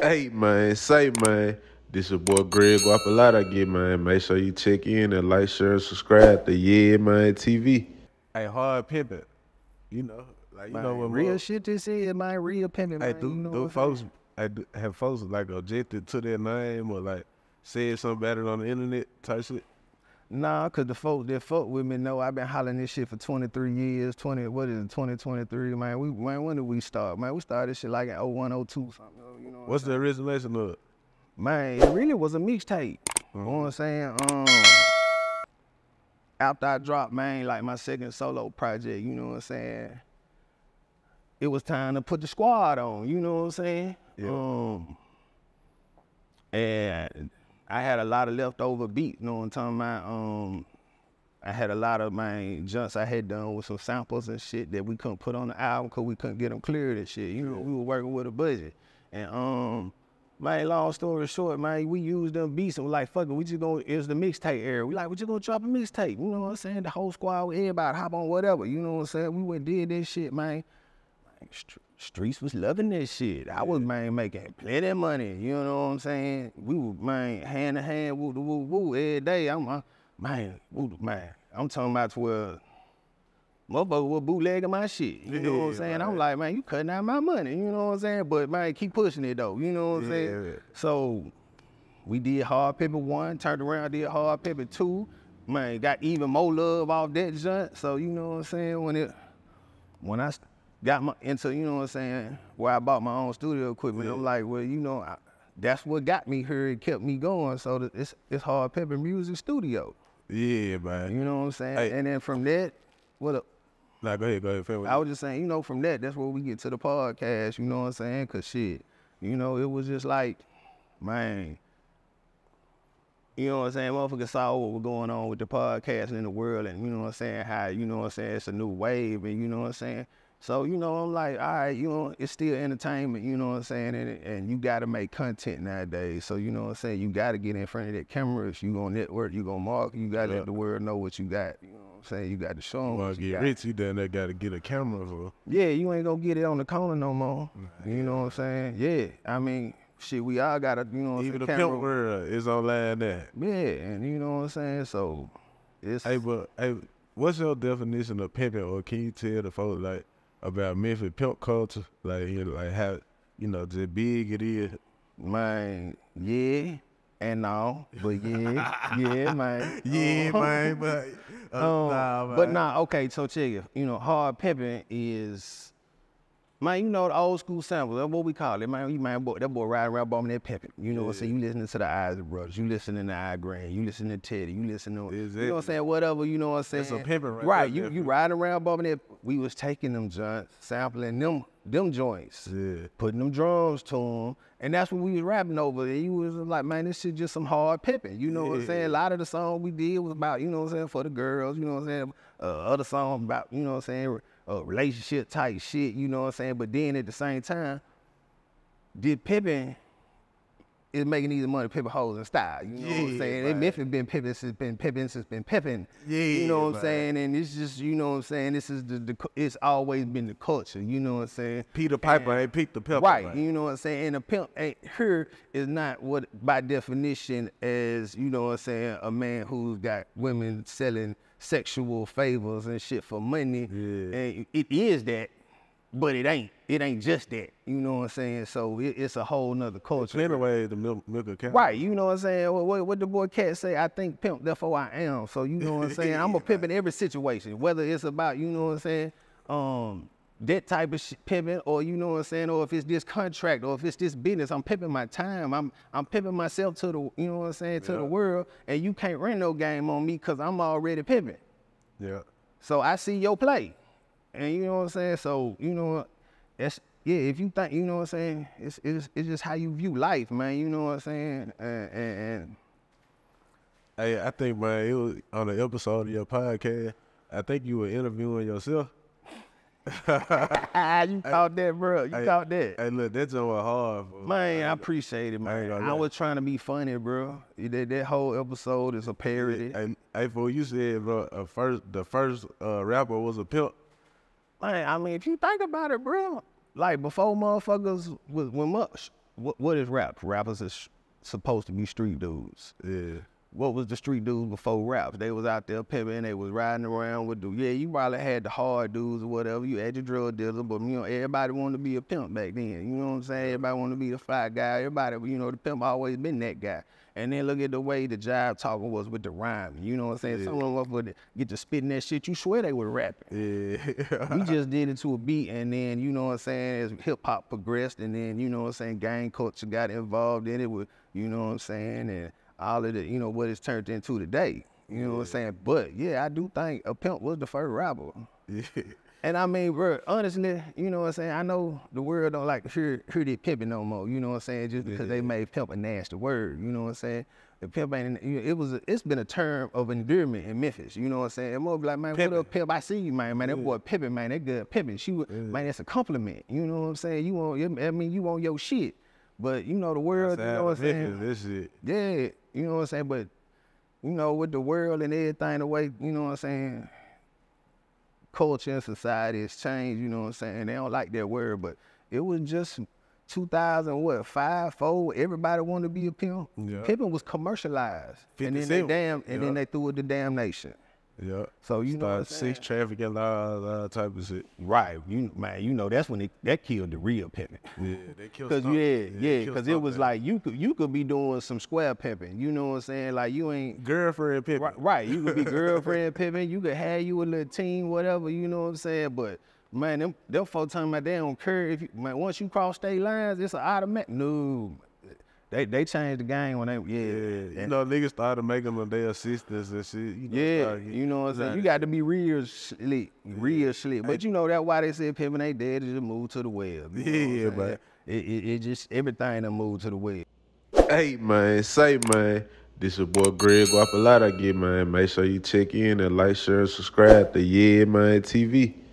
Hey man, say man, this your boy Greg Guapalata again, man. Make sure you check in and like, share, and subscribe to YeaManeTV. Hey, hard pimpin', like Man, what real shit this is, man. Real pimping, Hey, man. do folks, have folks like objected to their name or like said something about it on the internet type shit? Nah, cause the folks that fuck with me know I've been hollering this shit for 23 years. 2023, man. When did we start? Man, we started this shit like in 01, 02 something. You know What's the origination of it? Man, it really was a mixtape. You know what I'm saying? After I dropped, man, like my second solo project, you know what I'm saying? It was time to put the squad on, you know what I'm saying? Yeah. And I had a lot of leftover beats, you know what I'm talking about? I had a lot of my junks I had done with some samples and shit that we couldn't put on the album because we couldn't get them cleared and shit. You know, we were working with a budget. And man, long story short, man, we used them beats and we're like, fuck it, we just gonna, it was the mixtape era. We like, we just gonna drop a mixtape, you know what I'm saying? The whole squad, everybody hop on whatever, you know what I'm saying? We went did this shit, man. Streets was loving this shit. I was, man, making plenty of money, you know what I'm saying? We were, man, hand to hand, woo, woo, woo, every day. Man, I'm talking about where motherfucker was bootlegging my shit, you know what I'm saying? Right. I'm like, man, you cutting out my money, you know what I'm saying? But, man, keep pushing it, though, you know what I'm saying? Yeah. So, we did Hard Pimpin' 1, turned around, did Hard Pimpin' 2, man, got even more love off that junk. So, you know what I'm saying? When I got into, you know what I'm saying, where I bought my own studio equipment, I'm like, well, you know, that's what got me here and kept me going. So it's Hard Pimpin' Music Studio. Yeah, man. You know what I'm saying? Hey. And then from that, what up? Nah, go ahead. I was just saying, you know, from that, that's where we get to the podcast, you know what I'm saying? Cause shit, you know, it was just like, man, you know what I'm saying? Motherfuckers saw what was going on with the podcasting in the world and, you know what I'm saying, how, you know what I'm saying, it's a new wave and, you know what I'm saying? So, you know, I'm like, all right, you know, it's still entertainment, you know what I'm saying? And you got to make content nowadays. So, you know what I'm saying? You got to get in front of that camera. If you going to network, you going to market, you got to let the world know what you got. You know what I'm saying? You got to show them what you got. Rich, you done that got to get a camera for. Yeah, you ain't going to get it on the corner no more. You know what I'm saying? Yeah, I mean, shit, we all got to, you know what I'm saying? Even the pimp world is online there. Yeah, and you know what I'm saying? So, it's... Hey, but, hey, what's your definition of pimping, or can you tell the folks, like, about Memphis Pimp culture, like how, you know, just big it is? Man, yeah and no, but yeah, yeah, man. Yeah, man, but nah, man. But nah, okay, so check it. You know, Hard Pimpin' is, man, you know the old school sample. That's what we call it, man. That boy riding around bumming that pimpin'. You know what I'm saying? You listening to the Isaac Brothers, you listening to I Grand, you listening to Teddy, you listening to, you know what I'm saying? Whatever, you know what I'm saying? It's a pimpin' right. You riding around bumming that. We was taking them joints, sampling them joints, putting them drums to them, and that's what we was rapping over. And you was like, man, this shit just some hard pimping. You know what I'm saying? A lot of the songs we did was about, you know what I'm saying, for the girls. You know what I'm saying? Other songs about, you know what I'm saying, relationship type shit. You know what I'm saying? But then at the same time, did pimping is making easy money, pimping hoes in style. You know what I'm saying? Right. Memphis been pimping since been pimping. Yeah, you know what I'm saying? And it's just, you know what I'm saying? This is it's always been the culture. You know what I'm saying? Peter Piper ain't Pete the Pepper. Right. Man. You know what I'm saying? And a pimp ain't here is not what by definition as, you know what I'm saying, a man who's got women selling sexual favors and shit for money. Yeah. And it is that. But it ain't just that, you know what I'm saying? So it's a whole nother culture. Plenty ways to milk a cow. Right, you know what I'm saying? What the boy Cat say, I think pimp, therefore I am. So you know what I'm saying? I'm a pimp in every situation, whether it's about, you know what I'm saying, that type of pimping, or you know what I'm saying, or if it's this contract, or if it's this business, I'm pimping my time. I'm pimping myself to the, you know what I'm saying, to the world, and you can't run no game on me because I'm already pimping. Yeah. So I see your play. And you know what I'm saying? So, you know, that's, yeah, if you think, you know what I'm saying, it's just how you view life, man, you know what I'm saying? And hey, I think, man, it was on an episode of your podcast, I think you were interviewing yourself. You caught that, bro. You caught that. Hey, look, that joint was hard. Man, I appreciate it, man. I was trying to be funny, bro. That whole episode is a parody. Hey, for you said, bro, the first rapper was a pimp. Man, I mean, if you think about it, bro, like before motherfuckers what is rap? Rappers is supposed to be street dudes. Yeah. What was the street dudes before rap? They was out there pimping, they was riding around with you probably had the hard dudes or whatever, you had your drug dealers, but everybody wanted to be a pimp back then. You know what I'm saying? Everybody wanted to be the fly guy. Everybody, the pimp always been that guy. And then look at the way the jive talking was with the rhyme. You know what I'm saying? Yeah. Some of them would get to spitting that shit, you swear they were rapping. Yeah. We just did it to a beat, and then, you know what I'm saying, as hip hop progressed, and then, you know what I'm saying, gang culture got involved in it with, you know what I'm saying, and all of the, what it's turned into today. You know what I'm saying? But yeah, I do think a pimp was the first rapper. Yeah. And I mean, bro, honestly, you know what I'm saying? I know the world don't like to hear that pimping no more, you know what I'm saying? Just because they made pimp a nasty word, you know what I'm saying? The pimp ain't, it's been a term of endearment in Memphis, you know what I'm saying? And more be like, man, pimpin'. What up, pimp? I see you, man. That boy pimping, man, that good pimping. Man, that's a compliment, you know what I'm saying? You want your shit. But, the world, you know what I'm saying? This shit. Yeah, you know what I'm saying? But, with the world and everything, the way, you know what I'm saying, culture and society has changed, you know what I'm saying? They don't like that word, but it was just 2005, 4, everybody wanted to be a pimp. Yeah. Pimping was commercialized. And then they threw it to damnation. Yeah. So you know, sex trafficking, all type of shit. Right. That's when that killed the real pimping. Yeah, they killed. Because it was like you could be doing some square pimping. You know what I'm saying? Like you ain't girlfriend pimping. Right. You could be girlfriend pimping. You could have you a little team, whatever. You know what I'm saying? But man, them folks talking about they don't care if once you cross state lines, it's an automatic. No. They changed the game when they niggas started making them their assistants and shit. You know what I'm saying? You got to be real slick, slick. But that's why they said pimping they dead to just move to the web. But it just everything that moved to the web. Hey man, this your boy Greg Guapalata again, man. Make sure you check in and like, share, and subscribe to YeaManeTV.